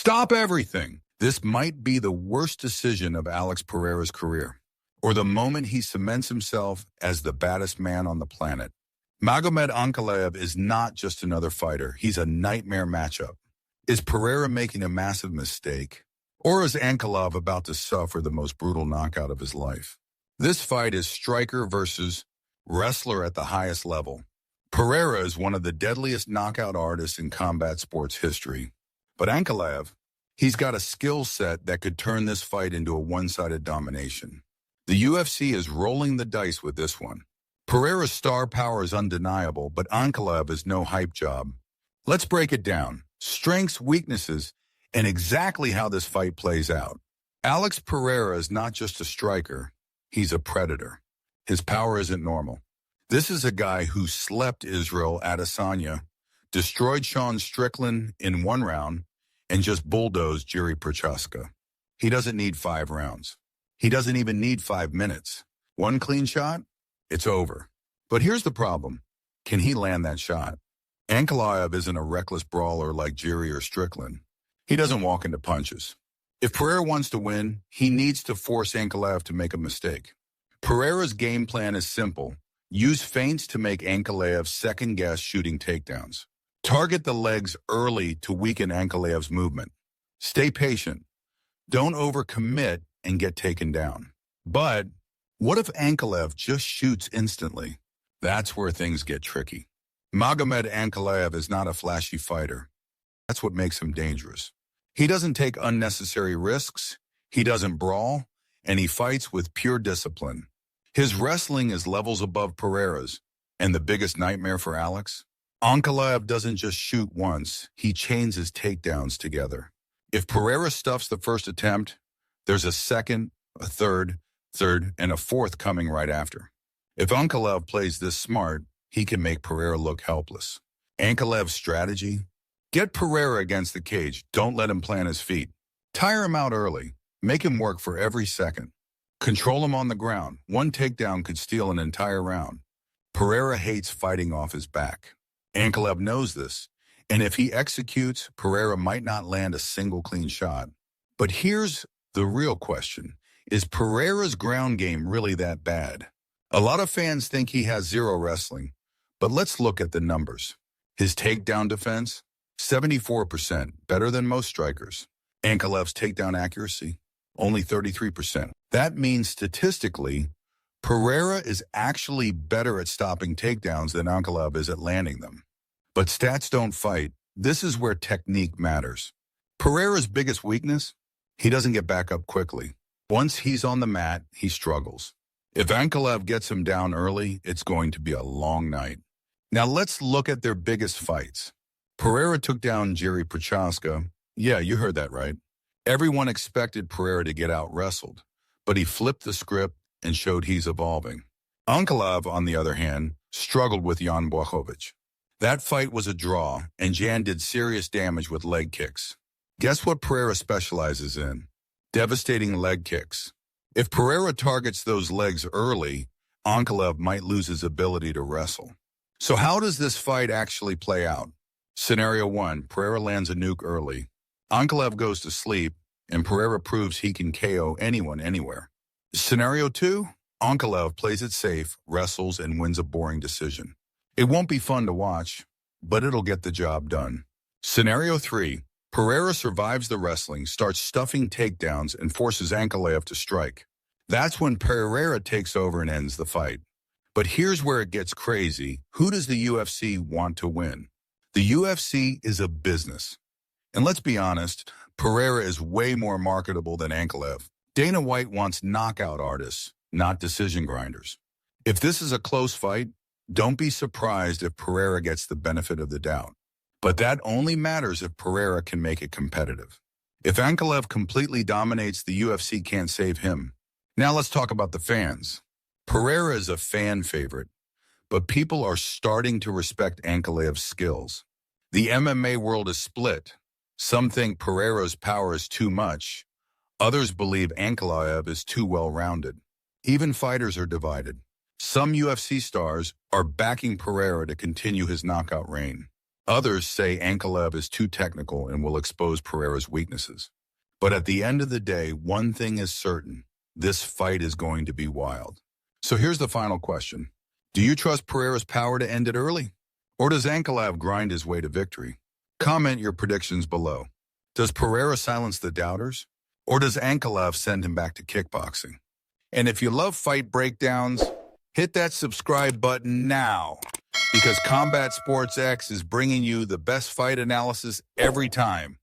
Stop everything. This might be the worst decision of Alex Pereira's career, or the moment he cements himself as the baddest man on the planet. Magomed Ankalaev is not just another fighter. He's a nightmare matchup. Is Pereira making a massive mistake? Or is Ankalaev about to suffer the most brutal knockout of his life? This fight is striker versus wrestler at the highest level. Pereira is one of the deadliest knockout artists in combat sports history. But Ankalaev, he's got a skill set that could turn this fight into a one-sided domination. The UFC is rolling the dice with this one. Pereira's star power is undeniable, but Ankalaev is no hype job. Let's break it down. Strengths, weaknesses, and exactly how this fight plays out. Alex Pereira is not just a striker, he's a predator. His power isn't normal. This is a guy who slept Israel Adesanya, destroyed Sean Strickland in one round, and just bulldozed Jiri Prochazka. He doesn't need 5 rounds. He doesn't even need 5 minutes. One clean shot, it's over. But here's the problem. Can he land that shot? Ankalaev isn't a reckless brawler like Jiri or Strickland. He doesn't walk into punches. If Pereira wants to win, he needs to force Ankalaev to make a mistake. Pereira's game plan is simple. Use feints to make Ankalaev second-guess shooting takedowns. Target the legs early to weaken Ankalaev's movement. Stay patient. Don't overcommit and get taken down. But what if Ankalaev just shoots instantly? That's where things get tricky. Magomed Ankalaev is not a flashy fighter. That's what makes him dangerous. He doesn't take unnecessary risks, he doesn't brawl, and he fights with pure discipline. His wrestling is levels above Pereira's, and the biggest nightmare for Alex? Ankalaev doesn't just shoot once, he chains his takedowns together. If Pereira stuffs the first attempt, there's a second, a third, and a fourth coming right after. If Ankalaev plays this smart, he can make Pereira look helpless. Ankalaev's strategy? Get Pereira against the cage. Don't let him plant his feet. Tire him out early. Make him work for every second. Control him on the ground. One takedown could steal an entire round. Pereira hates fighting off his back. Ankalaev knows this, and if he executes, Pereira might not land a single clean shot. But here's the real question. Is Pereira's ground game really that bad? A lot of fans think he has zero wrestling, but let's look at the numbers. His takedown defense? 74%, better than most strikers. Ankalaev's takedown accuracy? Only 33%. That means statistically, Pereira is actually better at stopping takedowns than Ankalaev is at landing them. But stats don't fight. This is where technique matters. Pereira's biggest weakness? He doesn't get back up quickly. Once he's on the mat, he struggles. If Ankalaev gets him down early, it's going to be a long night. Now let's look at their biggest fights. Pereira took down Jiri Prochazka. Yeah, you heard that right. Everyone expected Pereira to get out-wrestled, but he flipped the script and showed he's evolving. Ankalaev, on the other hand, struggled with Jan Blachowicz. That fight was a draw, and Jan did serious damage with leg kicks. Guess what Pereira specializes in? Devastating leg kicks. If Pereira targets those legs early, Ankalaev might lose his ability to wrestle. So how does this fight actually play out? Scenario 1, Pereira lands a nuke early. Ankalaev goes to sleep, and Pereira proves he can KO anyone, anywhere. Scenario 2, Ankalaev plays it safe, wrestles, and wins a boring decision. It won't be fun to watch, but it'll get the job done. Scenario 3, Pereira survives the wrestling, starts stuffing takedowns, and forces Ankalaev to strike. That's when Pereira takes over and ends the fight. But here's where it gets crazy. Who does the UFC want to win? The UFC is a business. And let's be honest, Pereira is way more marketable than Ankalaev. Dana White wants knockout artists, not decision grinders. If this is a close fight, don't be surprised if Pereira gets the benefit of the doubt. But that only matters if Pereira can make it competitive. If Ankalaev completely dominates, the UFC can't save him. Now let's talk about the fans. Pereira is a fan favorite, but people are starting to respect Ankalaev's skills. The MMA world is split. Some think Pereira's power is too much. Others believe Ankalaev is too well-rounded. Even fighters are divided. Some UFC stars are backing Pereira to continue his knockout reign. Others say Ankalaev is too technical and will expose Pereira's weaknesses. But at the end of the day, one thing is certain. This fight is going to be wild. So here's the final question. Do you trust Pereira's power to end it early? Or does Ankalaev grind his way to victory? Comment your predictions below. Does Pereira silence the doubters? Or does Ankalaev send him back to kickboxing? And if you love fight breakdowns, hit that subscribe button now, because Combat Sports X is bringing you the best fight analysis every time.